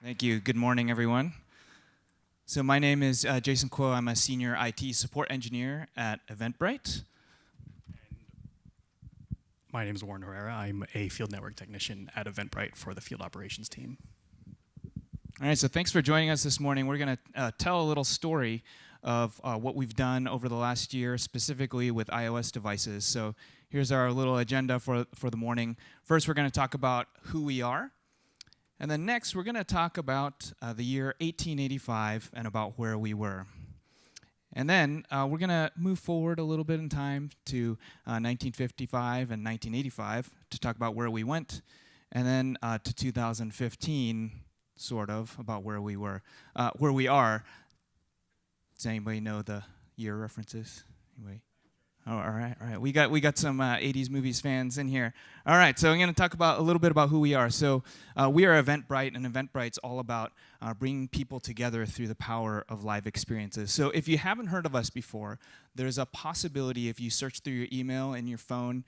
Thank you. Good morning, everyone. So my name is Jason Kuo. I'm a senior IT support engineer at Eventbrite. My name is Warren Herrera. I'm a field network technician at Eventbrite for the field operations team. All right, so thanks for joining us this morning. We're going to tell a little story of what we've done over the last year, specifically with iOS devices. So here's our little agenda for the morning. First, we're going to talk about who we are. And then next, we're going to talk about the year 1885 and about where we were. And then we're going to move forward a little bit in time to 1955 and 1985 to talk about where we went. And then to 2015, sort of, about where we were, where we are. Does anybody know the year references? Anybody? Oh, all right. We got some 80s movies fans in here. All right, so I'm going to talk about a little bit about who we are. So we are Eventbrite, and Eventbrite's all about bringing people together through the power of live experiences. So if you haven't heard of us before, there's a possibility if you search through your email and your phone,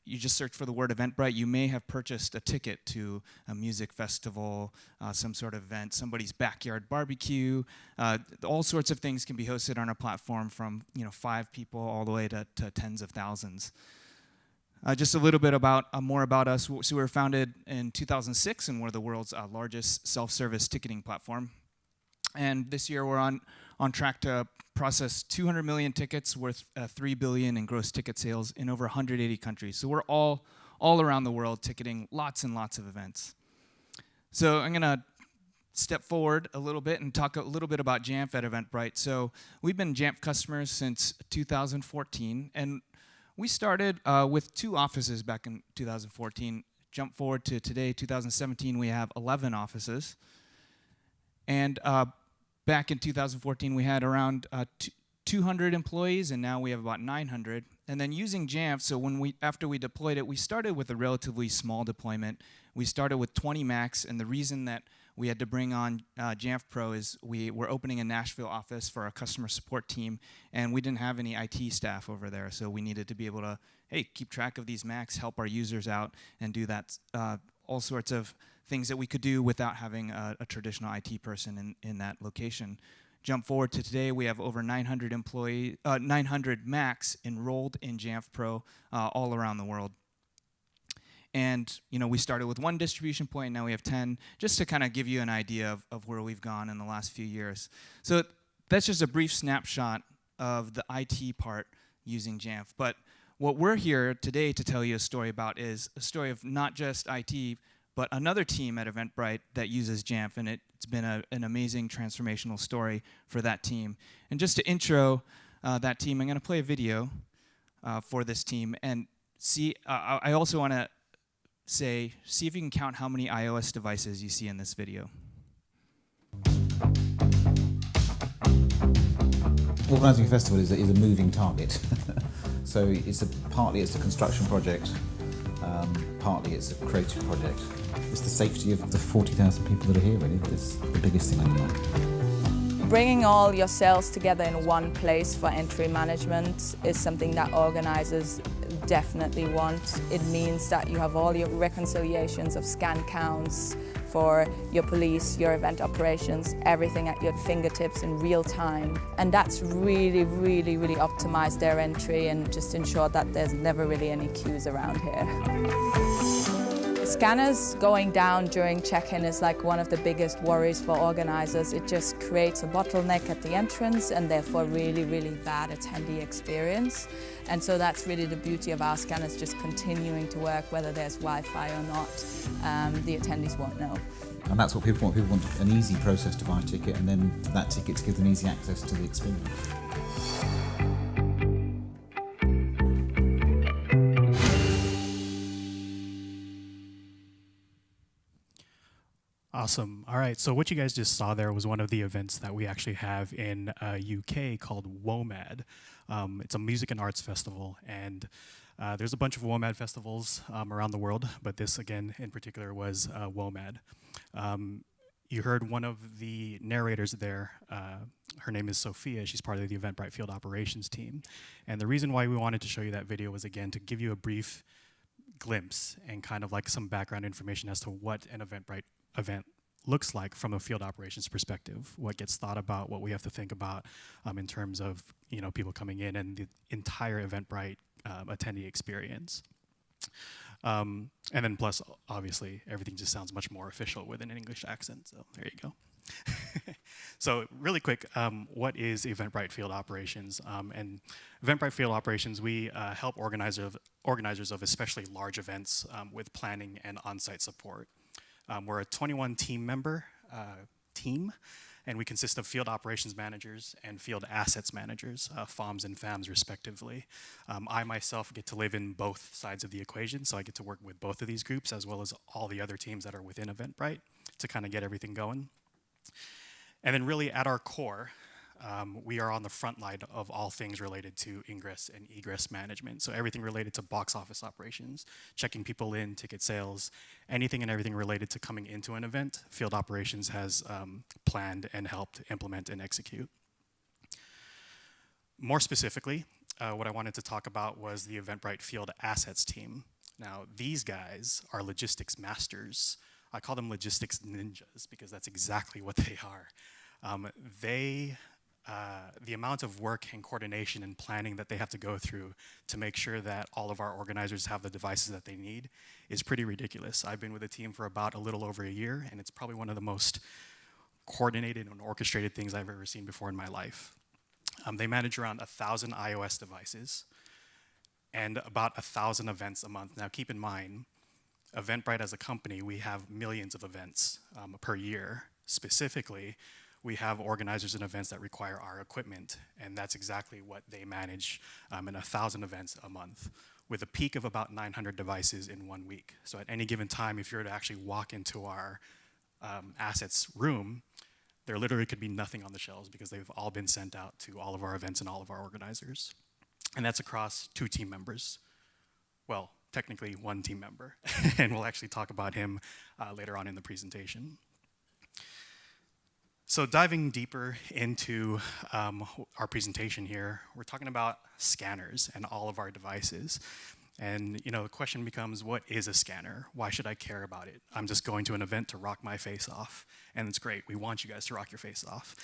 you just search for the word Eventbrite, you may have purchased a ticket to a music festival, some sort of event, somebody's backyard barbecue. All sorts of things can be hosted on our platform from 5 people all the way to tens of thousands. Just a little bit about more about us. So we were founded in 2006 and we're the world's largest self-service ticketing platform. And this year we're on track to process 200 million tickets worth $3 billion in gross ticket sales in over 180 countries. So we're all around the world ticketing lots and lots of events. So I'm going to step forward a little bit and talk a little bit about Jamf at Eventbrite. So we've been Jamf customers since 2014, and we started with 2 offices back in 2014. Jump forward to today, 2017, we have 11 offices. And back in 2014, we had around 200 employees, and now we have about 900. And then using Jamf, so after we deployed it, we started with a relatively small deployment. We started with 20 Macs, and the reason that we had to bring on Jamf Pro is we were opening a Nashville office for our customer support team, and we didn't have any IT staff over there, so we needed to be able to, keep track of these Macs, help our users out, and do that, all sorts of things that we could do without having a traditional IT person in that location. Jump forward to today, we have over 900 Macs enrolled in Jamf Pro all around the world. And we started with 1 distribution point, now we have 10, just to kind of give you an idea of where we've gone in the last few years. So that's just a brief snapshot of the IT part using Jamf. But what we're here today to tell you a story about is a story of not just IT, but another team at Eventbrite that uses Jamf, and it's been an amazing transformational story for that team. And just to intro that team, I'm going to play a video for this team, and see. I also want to see if you can count how many iOS devices you see in this video. Organising a festival is a moving target. So partly it's a construction project, partly it's a creative project. It's the safety of the 40,000 people that are here, really, that's the biggest thing on your mind. Bringing all your sales together in one place for entry management is something that organisers definitely want. It means that you have all your reconciliations of scan counts for your police, your event operations, everything at your fingertips in real time. And that's really optimised their entry and just ensured that there's never really any queues around here. Scanners going down during check-in is like one of the biggest worries for organisers. It just creates a bottleneck at the entrance and therefore really bad attendee experience. And so that's really the beauty of our scanners just continuing to work whether there's Wi-Fi or not. The attendees won't know. And that's what people want. People want an easy process to buy a ticket, and then that ticket to give them easy access to the experience. Awesome. All right, so what you guys just saw there was one of the events that we actually have in UK called WOMAD. It's a music and arts festival, and there's a bunch of WOMAD festivals around the world, but this, again, in particular, was WOMAD. You heard one of the narrators there. Her name is Sophia. She's part of the Eventbrite field operations team. And the reason why we wanted to show you that video was, again, to give you a brief glimpse and kind of like some background information as to what an Eventbrite event looks like from a field operations perspective, what gets thought about, what we have to think about in terms of people coming in and the entire Eventbrite attendee experience. And then plus, obviously, everything just sounds much more official with an English accent, so there you go. So really quick, what is Eventbrite Field Operations? And Eventbrite Field Operations, we help organizers of especially large events with planning and on-site support. We're a 21 team member team, and we consist of field operations managers and field assets managers, FOMs and FAMs respectively. I myself get to live in both sides of the equation, so I get to work with both of these groups as well as all the other teams that are within Eventbrite to kind of get everything going. And then really at our core, we are on the front line of all things related to ingress and egress management. So everything related to box office operations, checking people in, ticket sales, anything and everything related to coming into an event, field operations has planned and helped implement and execute. More specifically, what I wanted to talk about was the Eventbrite Field Assets team. Now, these guys are logistics masters. I call them logistics ninjas because that's exactly what they are. The amount of work and coordination and planning that they have to go through to make sure that all of our organizers have the devices that they need is pretty ridiculous. I've been with the team for about a little over a year, and it's probably one of the most coordinated and orchestrated things I've ever seen before in my life. They manage around 1,000 iOS devices and about 1,000 events a month. Now keep in mind, Eventbrite as a company, we have millions of events per year. Specifically, we have organizers and events that require our equipment, and that's exactly what they manage in 1,000 events a month, with a peak of about 900 devices in 1 week. So at any given time, if you were to actually walk into our assets room, there literally could be nothing on the shelves because they've all been sent out to all of our events and all of our organizers. And that's across 2 team members. Well, technically 1 team member, and we'll actually talk about him later on in the presentation. So diving deeper into our presentation here, we're talking about scanners and all of our devices. And the question becomes, what is a scanner? Why should I care about it? I'm just going to an event to rock my face off, and it's great. We want you guys to rock your face off.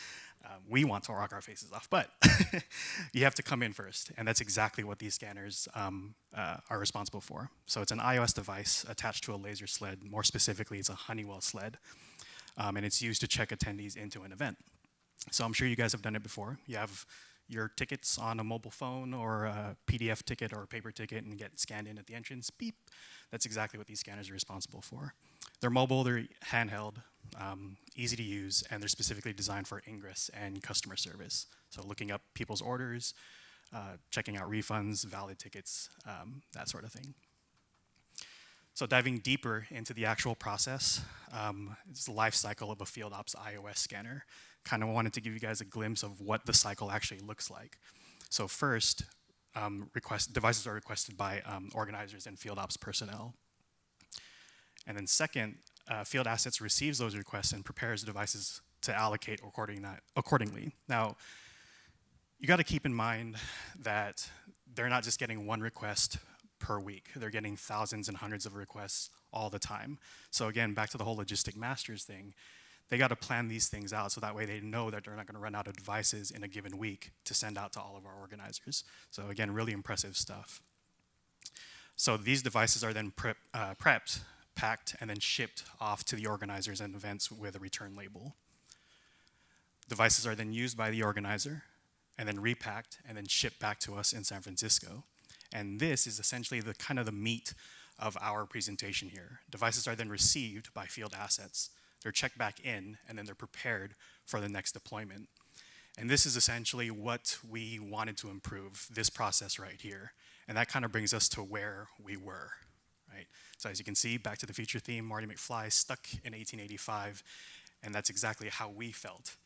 We want to rock our faces off, but you have to come in first, and that's exactly what these scanners are responsible for. So it's an iOS device attached to a laser sled. More specifically, it's a Honeywell sled, and it's used to check attendees into an event. So I'm sure you guys have done it before. You have your tickets on a mobile phone or a PDF ticket or a paper ticket and get scanned in at the entrance, beep. That's exactly what these scanners are responsible for. They're mobile, they're handheld, easy to use, and they're specifically designed for ingress and customer service. So looking up people's orders, checking out refunds, valid tickets, that sort of thing. So diving deeper into the actual process, it's the life cycle of a Field Ops iOS scanner. Kind of wanted to give you guys a glimpse of what the cycle actually looks like. So first, devices are requested by organizers and Field Ops personnel. And then second, Field Assets receives those requests and prepares devices to allocate accordingly. Now, you got to keep in mind that they're not just getting 1 request per week. They're getting thousands and hundreds of requests all the time. So again, back to the whole logistic masters thing, they got to plan these things out so that way they know that they're not going to run out of devices in a given week to send out to all of our organizers. So again, really impressive stuff. So these devices are then prepped, packed, and then shipped off to the organizers and events with a return label. Devices are then used by the organizer and then repacked and then shipped back to us in San Francisco. And this is essentially the kind of the meat of our presentation here. Devices are then received by Field Assets. They're checked back in, and then they're prepared for the next deployment. And this is essentially what we wanted to improve, this process right here. And that kind of brings us to where we were, right? So as you can see, Back to the Future theme, Marty McFly stuck in 1885, and that's exactly how we felt.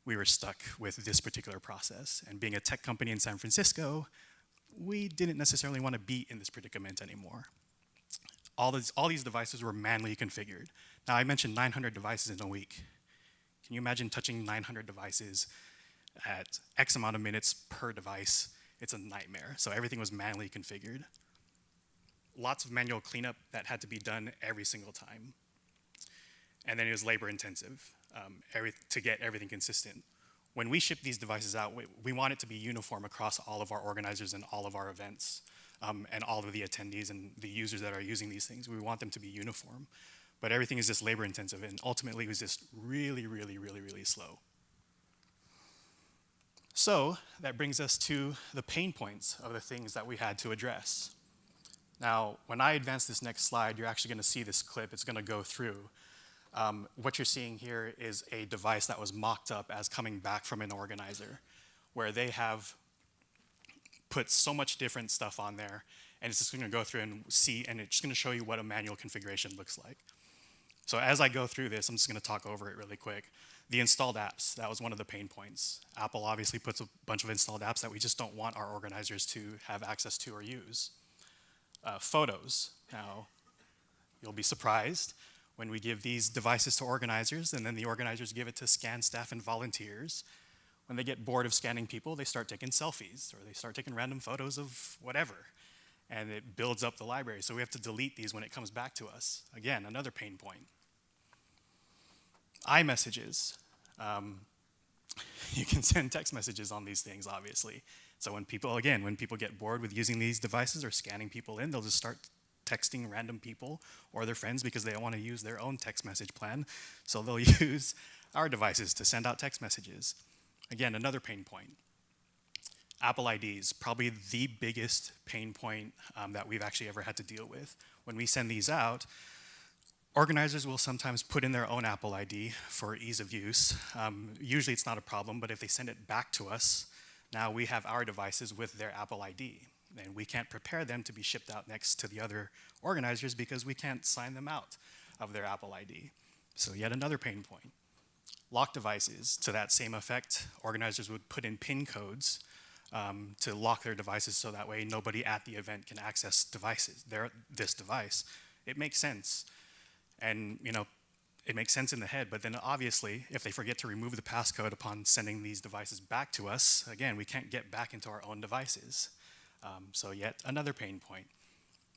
We were stuck with this particular process. And being a tech company in San Francisco, we didn't necessarily want to be in this predicament anymore. All these devices were manually configured. Now, I mentioned 900 devices in a week. Can you imagine touching 900 devices at X amount of minutes per device? It's a nightmare. So everything was manually configured. Lots of manual cleanup that had to be done every single time. and then it was labor intensive to get everything consistent. When we ship these devices out, we want it to be uniform across all of our organizers and all of our events, and all of the attendees and the users that are using these things. We want them to be uniform. But everything is just labor intensive, and ultimately it was just really, really, really, really slow. So that brings us to the pain points of the things that we had to address. Now, when I advance this next slide, you're actually going to see this clip. It's going to go through. What you're seeing here is a device that was mocked up as coming back from an organizer, where they have put so much different stuff on there, and it's just going to go through and see, and it's going to show you what a manual configuration looks like. So as I go through this, I'm just going to talk over it really quick. The installed apps, that was one of the pain points. Apple obviously puts a bunch of installed apps that we just don't want our organizers to have access to or use. Photos. Now, you'll be surprised when we give these devices to organizers, and then the organizers give it to scan staff and volunteers. When they get bored of scanning people, they start taking selfies, or they start taking random photos of whatever. And it builds up the library. So we have to delete these when it comes back to us. Again, another pain point. iMessages. You can send text messages on these things, obviously. So when people get bored with using these devices or scanning people in, they'll just start texting random people or their friends because they don't want to use their own text message plan. So they'll use our devices to send out text messages. Again, another pain point. Apple IDs, probably the biggest pain point that we've actually ever had to deal with. When we send these out, organizers will sometimes put in their own Apple ID for ease of use. Usually it's not a problem, but if they send it back to us, now we have our devices with their Apple ID. And we can't prepare them to be shipped out next to the other organizers because we can't sign them out of their Apple ID. So yet another pain point. Lock devices, to that same effect, organizers would put in PIN codes to lock their devices so that way nobody at the event can access this device. It makes sense. And it makes sense in the head, but then obviously, if they forget to remove the passcode upon sending these devices back to us, again, we can't get back into our own devices. So yet another pain point.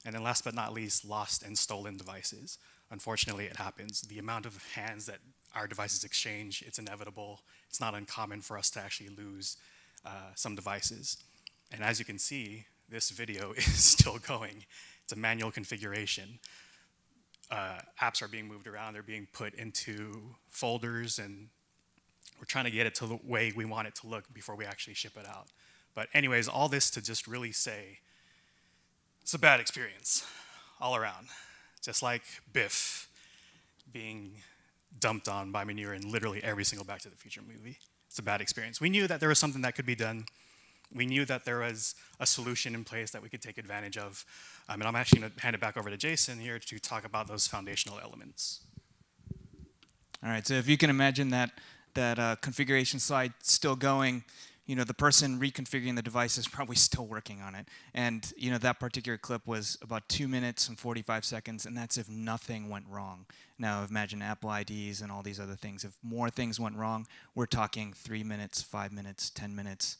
And then last but not least, lost and stolen devices. Unfortunately, it happens. The amount of hands that our devices exchange, it's inevitable. It's not uncommon for us to actually lose some devices. And as you can see, this video is still going. It's a manual configuration. Apps are being moved around. They're being put into folders, and we're trying to get it to the way we want it to look before we actually ship it out. But anyways, all this to just really say, it's a bad experience all around. Just like Biff being dumped on by Manure in literally every single Back to the Future movie. It's a bad experience. We knew that there was something that could be done. We knew that there was a solution in place that we could take advantage of. And I'm actually going to hand it back over to Jason here to talk about those foundational elements. All right, so if you can imagine that configuration slide still going, the person reconfiguring the device is probably still working on it. And that particular clip was about 2 minutes and 45 seconds, and that's if nothing went wrong. Now imagine Apple IDs and all these other things. If more things went wrong, we're talking 3 minutes, 5 minutes, 10 minutes.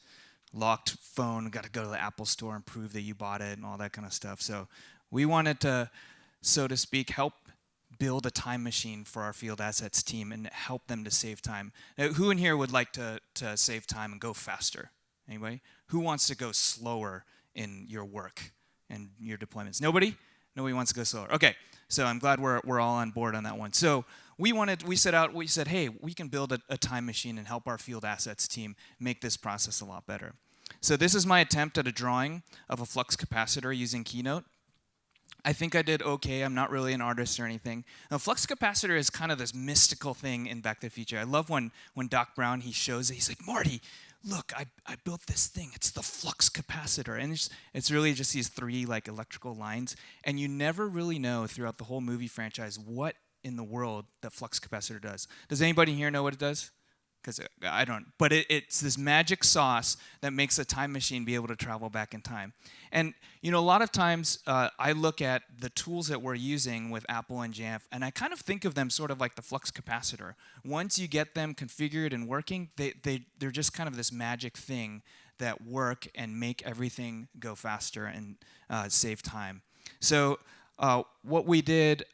Locked phone, got to go to the Apple store and prove that you bought it and all that kind of stuff. So we wanted to, so to speak, help build a time machine for our field assets team and help them to save time. Now, who in here would like to save time and go faster? Anybody? Who wants to go slower in your work and your deployments? Nobody? Nobody wants to go slower. Okay, so I'm glad we're all on board on that one. So we said, hey, we can build a time machine and help our field assets team make this process a lot better. So this is my attempt at a drawing of a flux capacitor using Keynote. I think I did okay. I'm not really an artist or anything. Now, flux capacitor is kind of this mystical thing in Back to the Future. I love when Doc Brown, he shows it. He's like, Marty, look, I built this thing. It's the flux capacitor. And it's really just these three electrical lines. And you never really know throughout the whole movie franchise what in the world that flux capacitor does. Does anybody here know what it does? Because I don't. But it's this magic sauce that makes a time machine be able to travel back in time. And a lot of times I look at the tools that we're using with Apple and Jamf, and I kind of think of them sort of like the flux capacitor. Once you get them configured and working, they're just kind of this magic thing that work and make everything go faster and save time. So what we did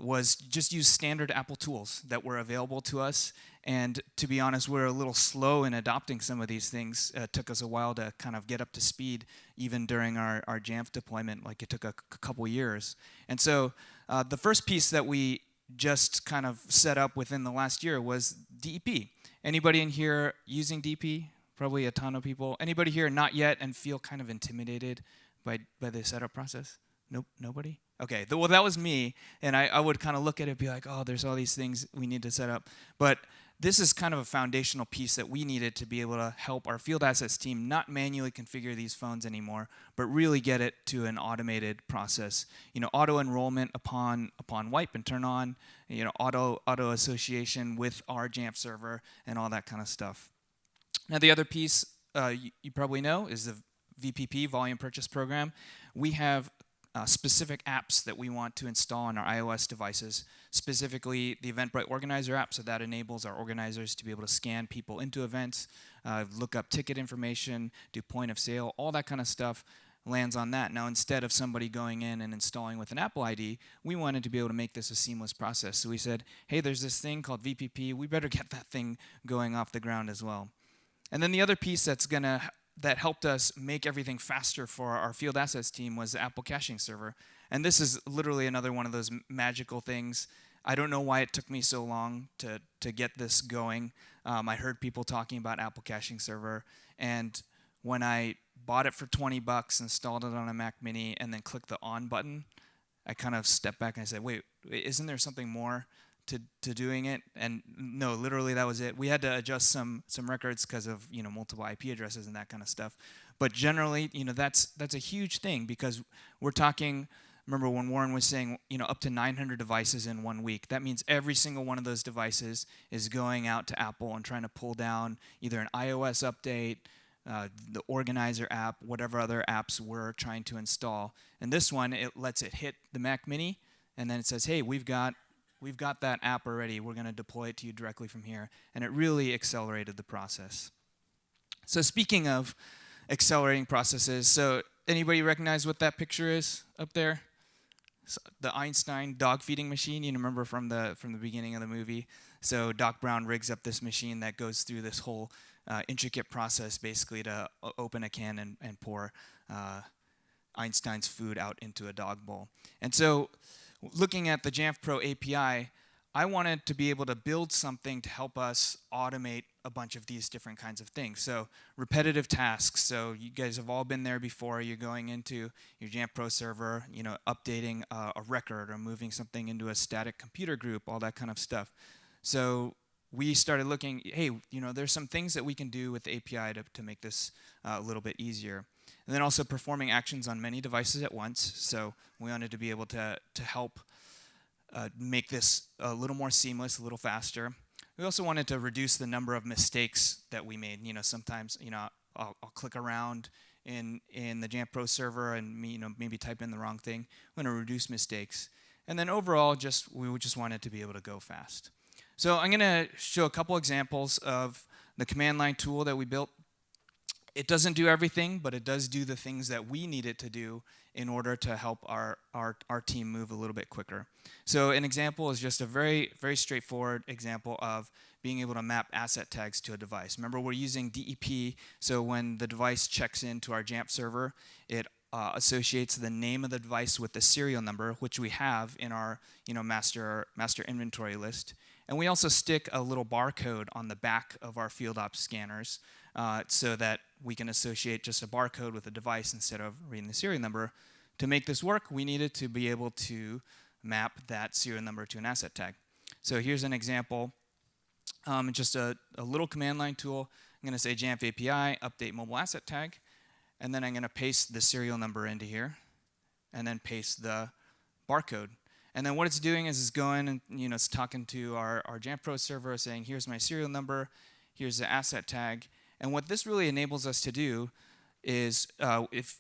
was just use standard Apple tools that were available to us. And to be honest, we're a little slow in adopting some of these things. It took us a while to kind of get up to speed, even during our Jamf deployment. Like, it took a couple years. And so the first piece that we just kind of set up within the last year was DEP. Anybody in here using DP? Probably a ton of people. Anybody here not yet and feel kind of intimidated by the setup process? Nope, nobody? Okay, well, that was me, and I would kind of look at it and be like, oh, there's all these things we need to set up. But this is kind of a foundational piece that we needed to be able to help our field assets team not manually configure these phones anymore, but really get it to an automated process. Auto enrollment upon wipe and turn on, auto association with our Jamf server and all that kind of stuff. Now, the other piece you probably know is the VPP, Volume Purchase Program. We have specific apps that we want to install on our iOS devices, specifically the Eventbrite Organizer app, so that enables our organizers to be able to scan people into events, look up ticket information, do point of sale, all that kind of stuff lands on that. Now, instead of somebody going in and installing with an Apple ID, we wanted to be able to make this a seamless process. So we said, hey, there's this thing called VPP. We better get that thing going off the ground as well. And then the other piece that helped us make everything faster for our field assets team was the Apple caching server. And this is literally another one of those magical things. I don't know why it took me so long to get this going. I heard people talking about Apple caching server, and when I bought it for $20, installed it on a Mac Mini, and then clicked the on button, I kind of stepped back and I said, wait, isn't there something more to doing it? And no, literally that was it. We had to adjust some records because of multiple IP addresses and that kind of stuff. But generally, that's a huge thing, because we're talking. Remember when Warren was saying up to 900 devices in 1 week? That means every single one of those devices is going out to Apple and trying to pull down either an iOS update, the organizer app, whatever other apps we're trying to install. And this one, it lets it hit the Mac Mini, and then it says, hey, we've got that app already. We're going to deploy it to you directly from here. And it really accelerated the process. So speaking of accelerating processes, so anybody recognize what that picture is up there? So the Einstein dog feeding machine, remember from the beginning of the movie. So Doc Brown rigs up this machine that goes through this whole intricate process, basically to open a can and pour Einstein's food out into a dog bowl. And so looking at the Jamf Pro API, I wanted to be able to build something to help us automate a bunch of these different kinds of things. So repetitive tasks. So you guys have all been there before. You're going into your Jamf Pro server, updating a record or moving something into a static computer group, all that kind of stuff. So we started looking, hey, there's some things that we can do with the API to make this a little bit easier. And then also performing actions on many devices at once. So we wanted to be able to help make this a little more seamless, a little faster. We also wanted to reduce the number of mistakes that we made. Sometimes I'll click around in the Jamf Pro server and maybe type in the wrong thing. We want to reduce mistakes. And then overall, we just wanted to be able to go fast. So I'm going to show a couple examples of the command line tool that we built. It doesn't do everything, but it does do the things that we need it to do in order to help our team move a little bit quicker. So an example is just a very, very straightforward example of being able to map asset tags to a device. Remember, we're using DEP, so when the device checks into our Jamf server, it associates the name of the device with the serial number, which we have in our master inventory list. And we also stick a little barcode on the back of our field ops scanners so that we can associate just a barcode with a device instead of reading the serial number. To make this work, we needed to be able to map that serial number to an asset tag. So here's an example. Just a little command line tool. I'm going to say Jamf API, update mobile asset tag, and then I'm going to paste the serial number into here, and then paste the barcode. And then what it's doing is it's going and it's talking to our Jamf Pro server, saying, here's my serial number, here's the asset tag. And what this really enables us to do is if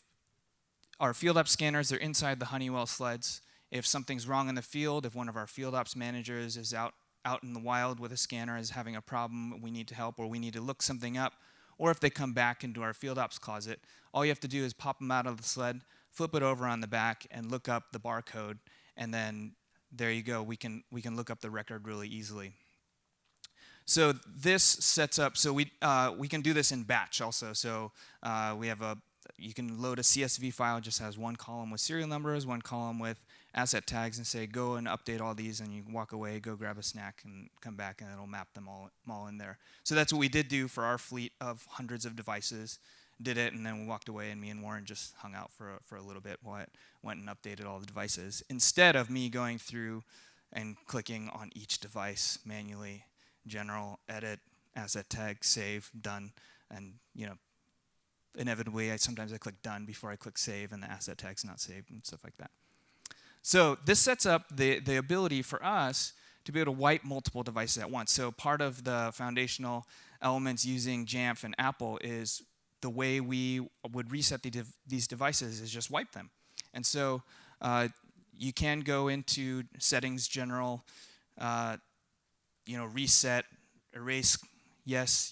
our field ops scanners are inside the Honeywell sleds, if something's wrong in the field, if one of our field ops managers is out in the wild with a scanner, is having a problem, we need to help, or we need to look something up, or if they come back into our field ops closet, all you have to do is pop them out of the sled, flip it over on the back, and look up the barcode, and then there you go. We can look up the record really easily. So this sets up, so we can do this in batch also. So we have you can load a CSV file, it just has one column with serial numbers, one column with asset tags, and say go and update all these, and you walk away, go grab a snack, and come back, and it'll map them all in there. So that's what we did do for our fleet of hundreds of devices. Did it, and then we walked away, and me and Warren just hung out for a little bit while it went and updated all the devices, instead of me going through and clicking on each device manually. General, edit, asset tag, save, done, and inevitably sometimes I click done before I click save, and the asset tag's not saved and stuff like that. So this sets up the ability for us to be able to wipe multiple devices at once. So part of the foundational elements using Jamf and Apple is the way we would reset these devices is just wipe them. And so you can go into settings, general, reset, erase, yes,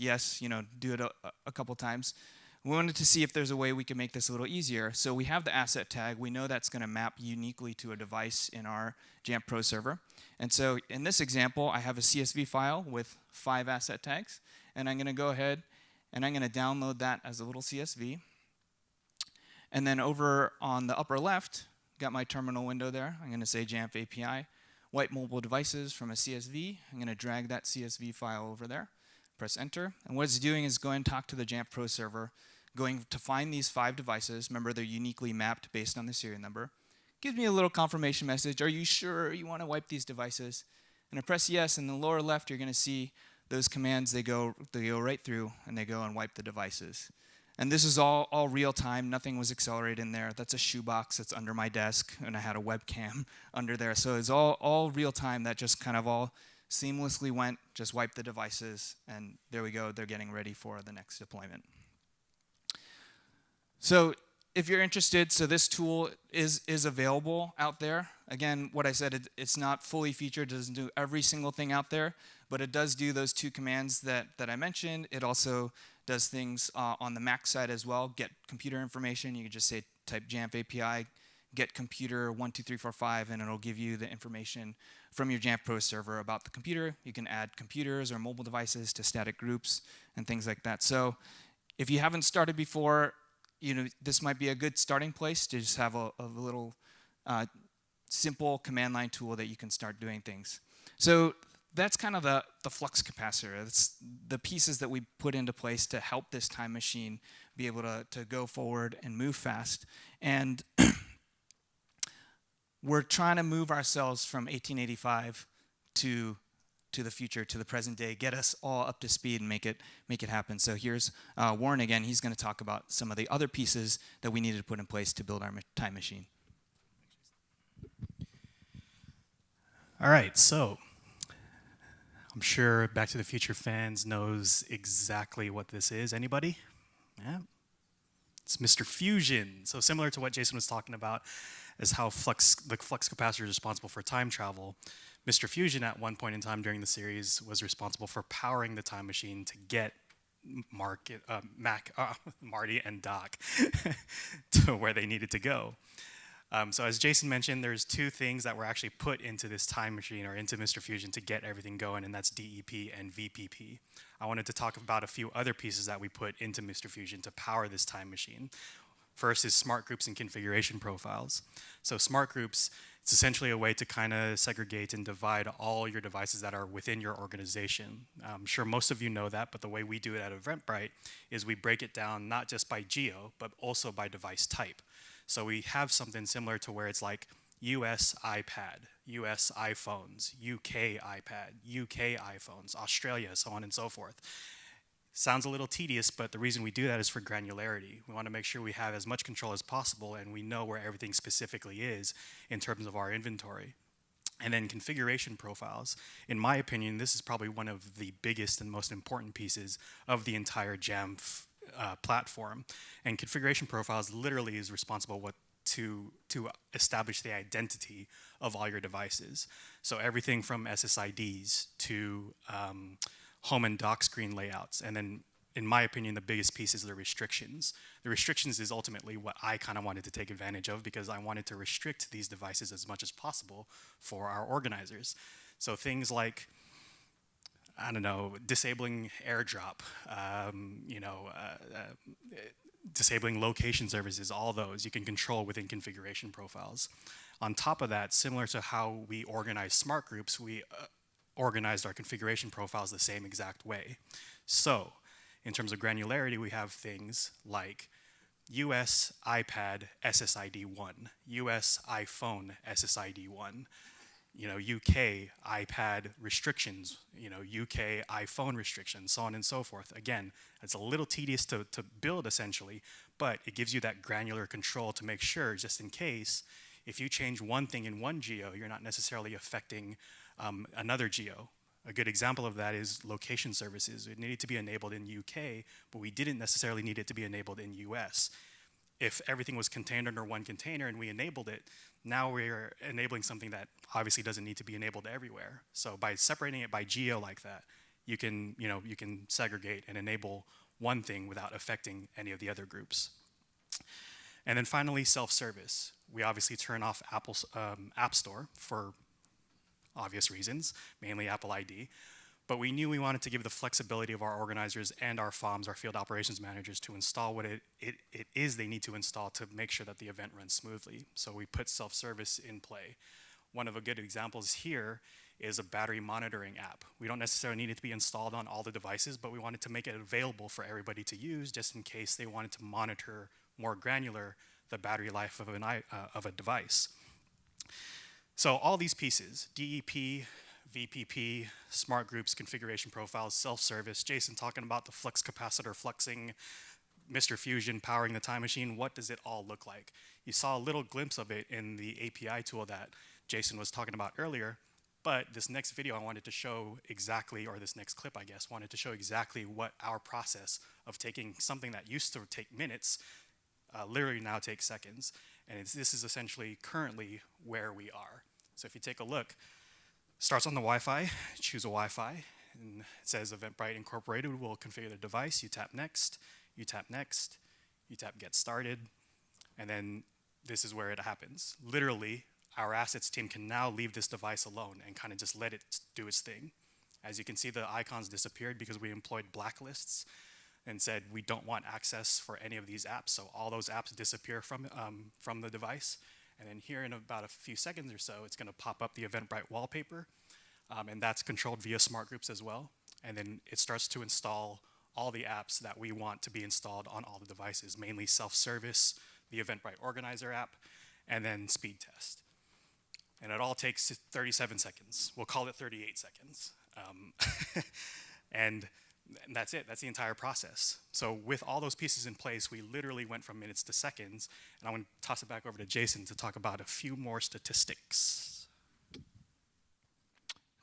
do it a couple times. We wanted to see if there's a way we can make this a little easier. So we have the asset tag. We know that's going to map uniquely to a device in our Jamf Pro server. And so in this example, I have a CSV file with 5 asset tags. And I'm going to go ahead and I'm going to download that as a little CSV. And then over on the upper left, got my terminal window there. I'm going to say Jamf API, wipe mobile devices from a CSV. I'm going to drag that CSV file over there, press enter. And what it's doing is go and talk to the Jamf Pro server, going to find these 5 devices. Remember, they're uniquely mapped based on the serial number. Gives me a little confirmation message. Are you sure you want to wipe these devices? And I press yes. In the lower left, you're going to see those commands. They go right through, and they go and wipe the devices. And this is all real time. Nothing was accelerated in there. That's a shoebox that's under my desk, and I had a webcam under there. So it's all real time. That just kind of all seamlessly went, just wiped the devices, and there we go. They're getting ready for the next deployment. So if you're interested, so this tool is available out there. Again, what I said, it's not fully featured. It doesn't do every single thing out there, but it does do those 2 commands that I mentioned. It also does things on the Mac side as well. Get computer information. You can just say type Jamf API, get computer 12345, and it'll give you the information from your Jamf Pro server about the computer. You can add computers or mobile devices to static groups and things like that. So if you haven't started before, this might be a good starting place to just have a little simple command line tool that you can start doing things. So that's kind of the Flux Capacitor. It's the pieces that we put into place to help this time machine be able to go forward and move fast. And we're trying to move ourselves from 1885 to the future, to the present day, get us all up to speed and make it happen. So here's Warren again. He's going to talk about some of the other pieces that we needed to put in place to build our time machine. All right, so I'm sure Back to the Future fans knows exactly what this is. Anybody? Yeah. It's Mr. Fusion. So similar to what Jason was talking about is how the Flux Capacitor is responsible for time travel. Mr. Fusion at one point in time during the series was responsible for powering the time machine to get Marty and Doc to where they needed to go. So as Jason mentioned, there's 2 things that were actually put into this time machine or into Mr. Fusion to get everything going, and that's DEP and VPP. I wanted to talk about a few other pieces that we put into Mr. Fusion to power this time machine. First is smart groups and configuration profiles. So smart groups, it's essentially a way to kind of segregate and divide all your devices that are within your organization. I'm sure most of you know that, but the way we do it at Eventbrite is we break it down not just by geo, but also by device type. So we have something similar to where it's like US iPad, US iPhones, UK iPad, UK iPhones, Australia, so on and so forth. Sounds a little tedious, but the reason we do that is for granularity. We want to make sure we have as much control as possible and we know where everything specifically is in terms of our inventory. And then configuration profiles. In my opinion, this is probably one of the biggest and most important pieces of the entire Jamf platform. And configuration profiles literally is responsible to establish the identity of all your devices. So everything from SSIDs to home and dock screen layouts, and then in my opinion, the biggest piece is the restrictions. The restrictions is ultimately what I kind of wanted to take advantage of, because I wanted to restrict these devices as much as possible for our organizers. So things like, I don't know, disabling AirDrop, disabling location services, all those you can control within configuration profiles. On top of that, similar to how we organize smart groups, we organized our configuration profiles the same exact way. So, in terms of granularity, we have things like US iPad SSID 1, US iPhone SSID 1, UK iPad restrictions, UK iPhone restrictions, so on and so forth. Again, it's a little tedious to build essentially, but it gives you that granular control to make sure, just in case, if you change one thing in one geo, you're not necessarily affecting another geo. A good example of that is location services. It needed to be enabled in UK, but we didn't necessarily need it to be enabled in US. If everything was contained under one container and we enabled it, now we're enabling something that obviously doesn't need to be enabled everywhere. So by separating it by geo like that, you can segregate and enable one thing without affecting any of the other groups. And then finally, self-service. We obviously turn off Apple's App Store for obvious reasons, mainly Apple ID. But we knew we wanted to give the flexibility of our organizers and our FOMs, our field operations managers, to install what it is they need to install to make sure that the event runs smoothly. So we put self-service in play. One of the good examples here is a battery monitoring app. We don't necessarily need it to be installed on all the devices, but we wanted to make it available for everybody to use, just in case they wanted to monitor more granular the battery life of a device. So all these pieces, DEP, VPP, smart groups, configuration profiles, self-service, Jason talking about the Flux Capacitor fluxing, Mr. Fusion powering the time machine, what does it all look like? You saw a little glimpse of it in the API tool that Jason was talking about earlier, but this next video I wanted to show exactly, or this next clip I guess, wanted to show exactly what our process of taking something that used to take minutes literally now takes seconds. And this is essentially currently where we are. So if you take a look, starts on the Wi-Fi, choose a Wi-Fi, and it says Eventbrite Incorporated will configure the device. You tap next, you tap next, you tap get started, and then this is where it happens. Literally, our assets team can now leave this device alone and kind of just let it do its thing. As you can see, the icons disappeared because we employed blacklists and said we don't want access for any of these apps, so all those apps disappear from the device. And then here in about a few seconds or so, it's going to pop up the Eventbrite wallpaper, and that's controlled via smart groups as well. And then it starts to install all the apps that we want to be installed on all the devices, mainly self-service, the Eventbrite Organizer app, and then speed test. And it all takes 37 seconds. We'll call it 38 seconds. And that's it. That's the entire process. So with all those pieces in place, we literally went from minutes to seconds. And I want to toss it back over to Jason to talk about a few more statistics.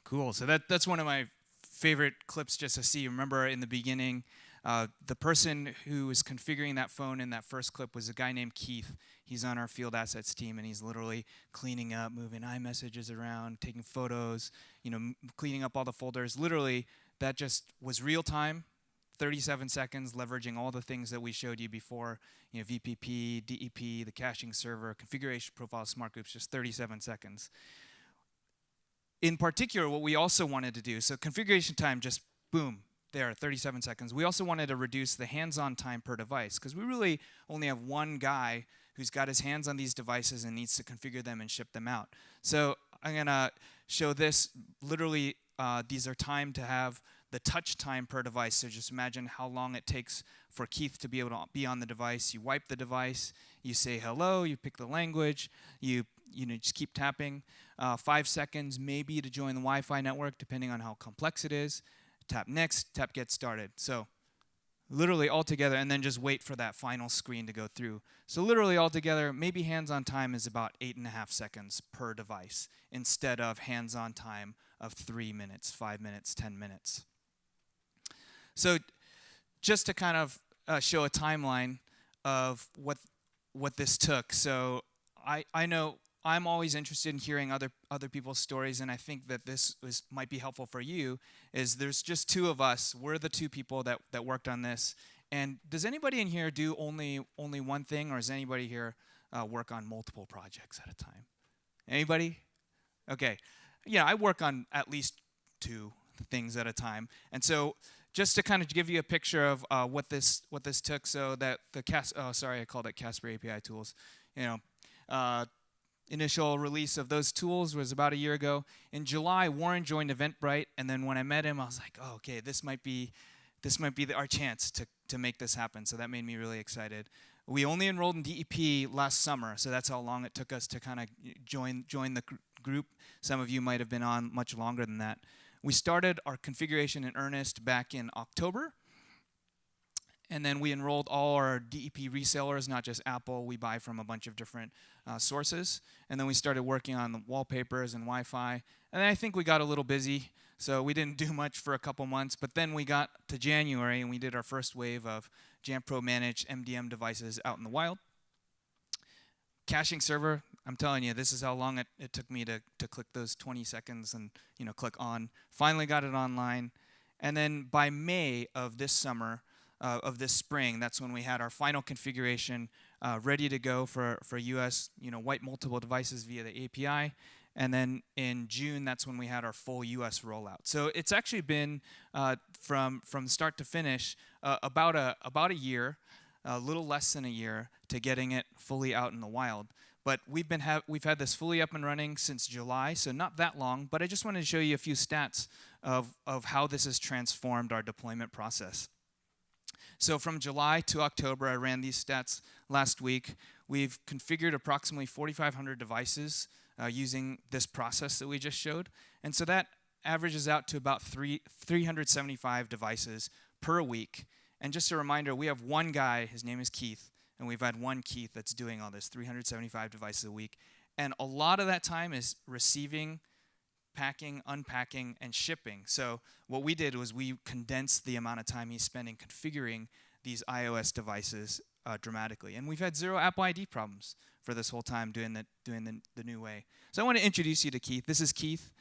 Cool. So that's one of my favorite clips just to see. Remember in the beginning, the person who was configuring that phone in that first clip was a guy named Keith. He's on our field assets team, and he's literally cleaning up, moving iMessages around, taking photos, cleaning up all the folders. Literally, that just was real time, 37 seconds, leveraging all the things that we showed you before, VPP, DEP, the caching server, configuration profile, smart groups, just 37 seconds. In particular, what we also wanted to do, so configuration time, just boom, there, 37 seconds. We also wanted to reduce the hands-on time per device, because we really only have one guy who's got his hands on these devices and needs to configure them and ship them out. So I'm going to show this. Literally, these are timed to have the touch time per device. So just imagine how long it takes for Keith to be able to be on the device. You wipe the device, you say hello, you pick the language, you just keep tapping. 5 seconds maybe to join the Wi-Fi network, depending on how complex it is. Tap next, tap get started. So literally all together, and then just wait for that final screen to go through. So literally all together, maybe hands-on time is about 8.5 seconds per device, instead of hands-on time of 3 minutes, 5 minutes, 10 minutes. So just to kind of show a timeline of what this took. So I know I'm always interested in hearing other people's stories, and I think that might be helpful for you, is there's just two of us. We're the two people that worked on this. And does anybody in here do only one thing, or does anybody here work on multiple projects at a time? Anybody? Okay. Yeah, I work on at least two things at a time. And so just to kind of give you a picture of what this took, so that I called it Casper API tools. Initial release of those tools was about a year ago. In July, Warren joined Eventbrite, and then when I met him, I was like, oh, okay, this might be our chance to make this happen. So that made me really excited. We only enrolled in DEP last summer, so that's how long it took us to kind of join the group. Some of you might have been on much longer than that. We started our configuration in earnest back in October. And then we enrolled all our DEP resellers, not just Apple. We buy from a bunch of different sources. And then we started working on the wallpapers and Wi-Fi. And then I think we got a little busy, so we didn't do much for a couple months. But then we got to January, and we did our first wave of Jamf Pro managed MDM devices out in the wild. Caching server, I'm telling you, this is how long it took me to click those 20 seconds and click on. Finally got it online. And then by May of this summer, of this spring, that's when we had our final configuration ready to go for US, white multiple devices via the API. And then in June, that's when we had our full US rollout. So it's actually been from start to finish about a year, a little less than a year, to getting it fully out in the wild. But we've had this fully up and running since July, so not that long. But I just wanted to show you a few stats of how this has transformed our deployment process. So from July to October, I ran these stats last week. We've configured approximately 4,500 devices using this process that we just showed. And so that averages out to about 375 devices per week. And just a reminder, we have one guy, his name is Keith, and we've had one Keith that's doing all this, 375 devices a week. And a lot of that time is receiving, packing, unpacking, and shipping. So what we did was we condensed the amount of time he's spending configuring these iOS devices dramatically. And we've had 0 Apple ID problems for this whole time doing the new way. So I want to introduce you to Keith. This is Keith.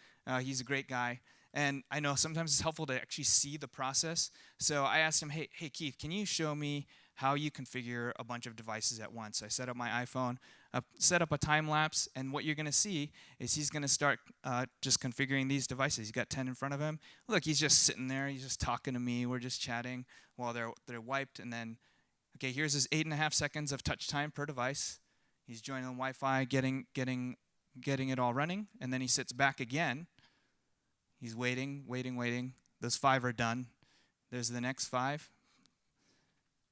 He's a great guy. And I know sometimes it's helpful to actually see the process. So I asked him, hey Keith, can you show me how you configure a bunch of devices at once? So I set up my iPhone, set up a time lapse, and what you're going to see is he's going to start just configuring these devices. He's got 10 in front of him. Look, he's just sitting there. He's just talking to me. We're just chatting while they're wiped. And then, okay, here's his 8.5 seconds of touch time per device. He's joining the Wi-Fi, getting it all running, and then he sits back again. He's waiting. Those 5 are done. There's the next 5.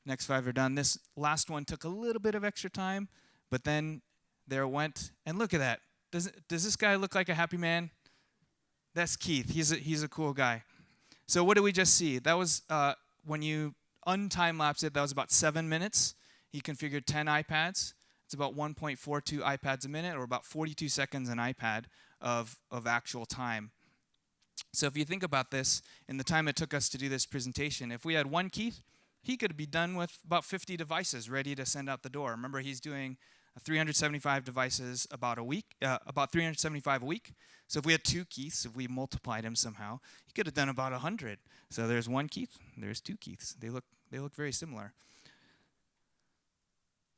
Next 5 are done. This last one took a little bit of extra time, but then there it went. And look at that. Does this guy look like a happy man? That's Keith. He's a cool guy. So what did we just see? That was when you untime-lapse it, that was about 7 minutes. He configured 10 iPads. It's about 1.42 iPads a minute, or about 42 seconds an iPad of actual time. So if you think about this, in the time it took us to do this presentation, if we had one Keith, he could be done with about 50 devices ready to send out the door. Remember, he's doing 375 devices about 375 a week. So if we had 2 Keiths, if we multiplied him somehow, he could have done about 100. So there's 1 Keith, there's 2 Keiths. They look very similar.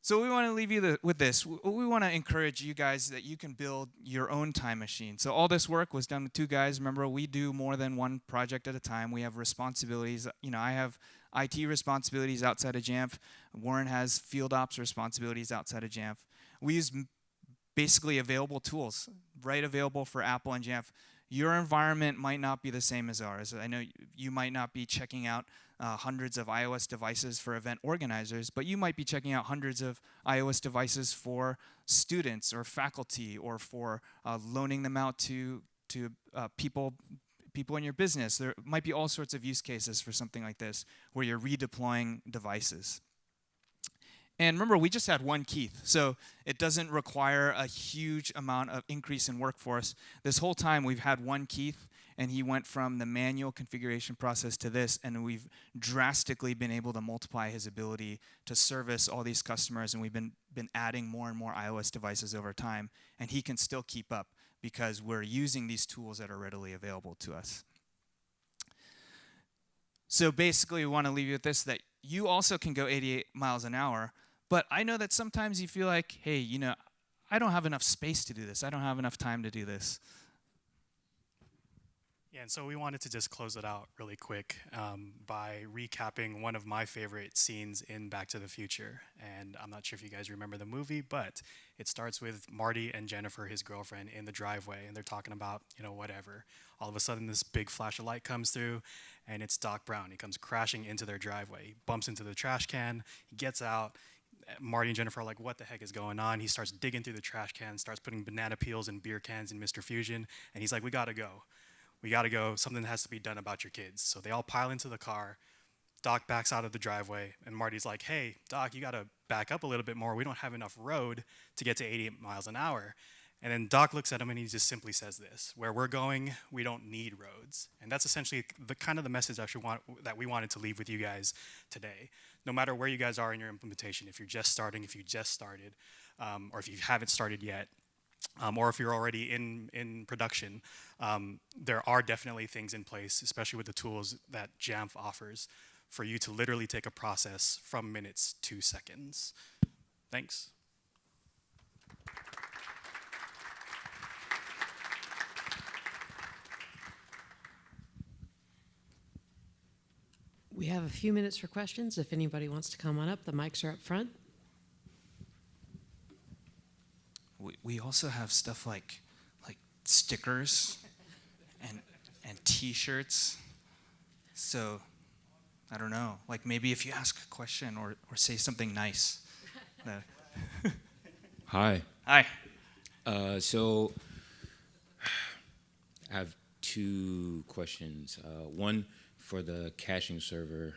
So we want to leave you with this. We want to encourage you guys that you can build your own time machine. So all this work was done with 2 guys. Remember, we do more than one project at a time. We have responsibilities. I have IT responsibilities outside of Jamf. Warren has field ops responsibilities outside of Jamf. We use basically available tools, right available for Apple and Jamf. Your environment might not be the same as ours. I know you might not be checking out hundreds of iOS devices for event organizers, but you might be checking out hundreds of iOS devices for students or faculty, or for loaning them out to people in your business. There might be all sorts of use cases for something like this where you're redeploying devices. And remember, we just had 1 Keith, so it doesn't require a huge amount of increase in workforce. This whole time we've had 1 Keith, And he went from the manual configuration process to this, and we've drastically been able to multiply his ability to service all these customers, and we've been adding more and more iOS devices over time, and he can still keep up because we're using these tools that are readily available to us. So basically, we want to leave you with this, that you also can go 88 miles an hour, but I know that sometimes you feel like, hey, you know, I don't have enough space to do this. I don't have enough time to do this. Yeah, and so we wanted to just close it out really quick by recapping one of my favorite scenes in Back to the Future. And I'm not sure if you guys remember the movie, but it starts with Marty and Jennifer, his girlfriend, in the driveway, and they're talking about, you know, whatever. All of a sudden, this big flash of light comes through, and it's Doc Brown. He comes crashing into their driveway. He bumps into the trash can. He gets out. Marty and Jennifer are like, what the heck is going on? He starts digging through the trash can, starts putting banana peels and beer cans in Mr. Fusion, and he's like, we gotta go. We gotta go. Something has to be done about your kids. So they all pile into the car. Doc backs out of the driveway, and Marty's like, hey, Doc, you gotta back up a little bit more. We don't have enough road to get to 88 miles an hour. And then Doc looks at him and he just simply says this: where we're going, we don't need roads. And that's essentially the kind of the message that we wanted to leave with you guys today. No matter where you guys are in your implementation, if you're just starting, if you just started, or if you haven't started yet, or if you're already in production, there are definitely things in place, especially with the tools that Jamf offers, for you to literally take a process from minutes to seconds. Thanks. We have a few minutes for questions. If anybody wants to come on up, the mics are up front. We also have stuff like stickers and T-shirts. So I don't know. Like maybe if you ask a question or say something nice. Hi. Hi. So I have two questions. One for the caching server.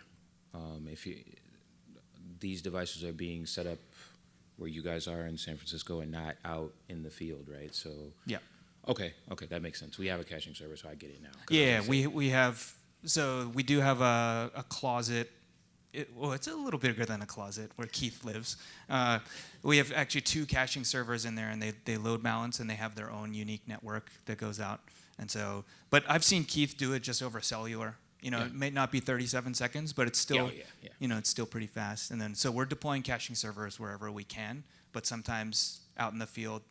These devices are being set up where you guys are in San Francisco and not out in the field, right? So Yeah. Okay, that makes sense. We have a caching server, so I get it now. Yeah, we have. So we do have a closet. It's a little bigger than a closet where Keith lives. We have actually two caching servers in there, and they load balance, and they have their own unique network that goes out. And so, but I've seen Keith do it just over cellular. You know, Yeah. It may not be 37 seconds, but it's still, Yeah. you know, it's still pretty fast. And then, so we're deploying caching servers wherever we can, but sometimes out in the field,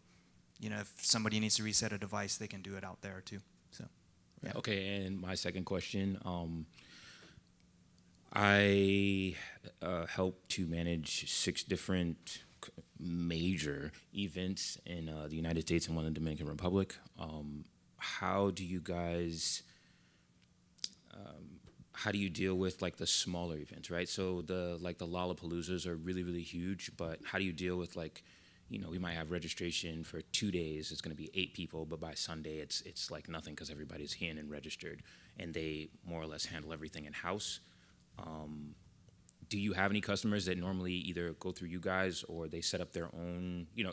you know, if somebody needs to reset a device, they can do it out there too. So, yeah. Okay, and my second question, I help to manage 6 different major events in the United States and one in the Dominican Republic. How do you guys, how do you deal with like the smaller events, right? So the Lollapaloozas are really, really huge, but how do you deal with like, you know, we might have registration for 2 days, it's gonna be 8 people, but by Sunday it's like nothing because everybody's in and registered, and they more or less handle everything in-house. Do you have any customers that normally either go through you guys or they set up their own, you know,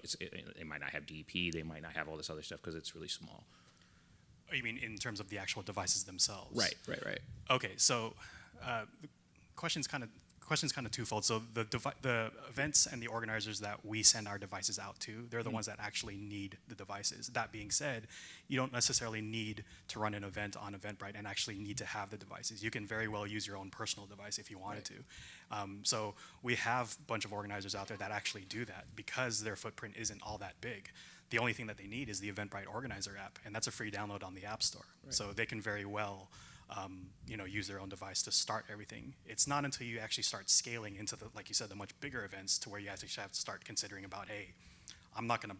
they might not have DEP, they might not have all this other stuff because it's really small. Oh, you mean in terms of the actual devices themselves? Right. Okay, so the question's kind of twofold. So the events and the organizers that we send our devices out to, they're the ones that actually need the devices. That being said, you don't necessarily need to run an event on Eventbrite and actually need to have the devices. You can very well use your own personal device if you wanted to. So we have a bunch of organizers out there that actually do that because their footprint isn't all that big. The only thing that they need is the Eventbrite Organizer app, and that's a free download on the App Store. Right. So they can very well use their own device to start everything. It's not until you actually start scaling into the, like you said, the much bigger events to where you actually have to start considering about, hey, I'm not gonna,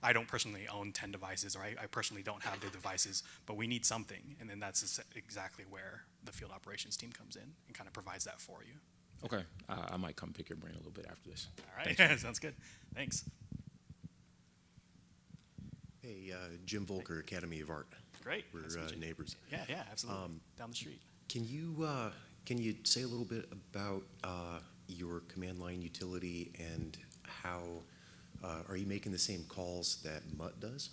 I don't personally own 10 devices, or I personally don't have the devices, but we need something. And then that's exactly where the field operations team comes in and kind of provides that for you. Okay, I might come pick your brain a little bit after this. All right, sounds good. Thanks. Hey, Jim Volker, Academy of Art. Great. We're neighbors. Yeah, absolutely. Down the street. Can you say a little bit about your command line utility and how are you making the same calls that Mutt does?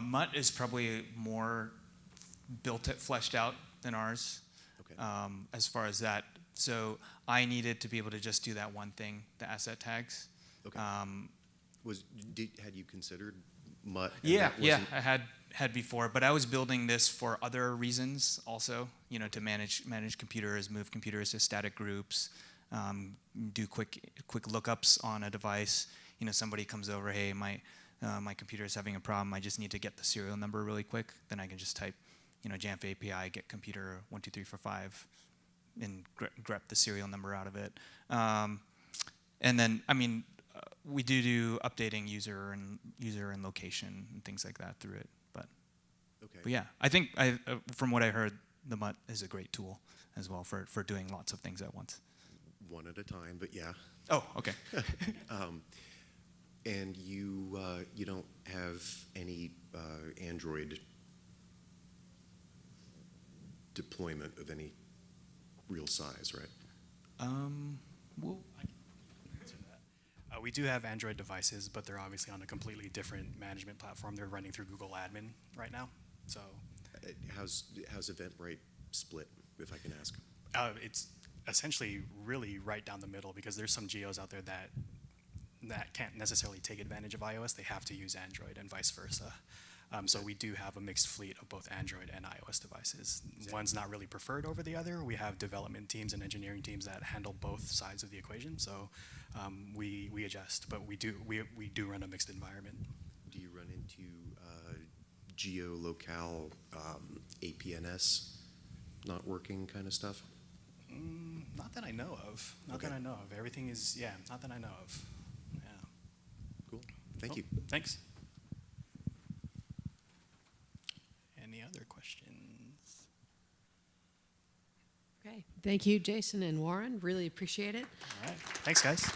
Mutt is probably more fleshed out than ours. Okay. As far as that. So I needed to be able to just do that one thing, the asset tags. Okay. Had you considered Mutt? and Yeah, that yeah, wasn't- I had before, but I was building this for other reasons also. You know, to manage computers, move computers to static groups, do quick lookups on a device. You know, somebody comes over, hey, my computer is having a problem. I just need to get the serial number really quick. Then I can just type, you know, Jamf API, get computer 12345, and grep the serial number out of it. And then, I mean, we do updating user and location and things like that through it. Okay. But yeah, I think from what I heard, the Mutt is a great tool as well for doing lots of things at once. One at a time, but yeah. Oh, okay. And you don't have any Android deployment of any real size, right? Well, I can answer that. We do have Android devices, but they're obviously on a completely different management platform. They're running through Google Admin right now. So How's Eventbrite split, if I can ask? it's essentially really right down the middle because there's some geos out there that can't necessarily take advantage of iOS. They have to use Android and vice versa. So we do have a mixed fleet of both Android and iOS devices. One's not really preferred over the other. We have development teams and engineering teams that handle both sides of the equation. So we adjust, but we do run a mixed environment. Do you run into geo-locale APNS not working kind of stuff? Not that I know of. Not Okay. that I know of. Everything is, yeah, not that I know of. Yeah. Cool. Thank you. Thanks. Any other questions? Okay. Thank you, Jason and Warren. Really appreciate it. All right. Thanks, guys.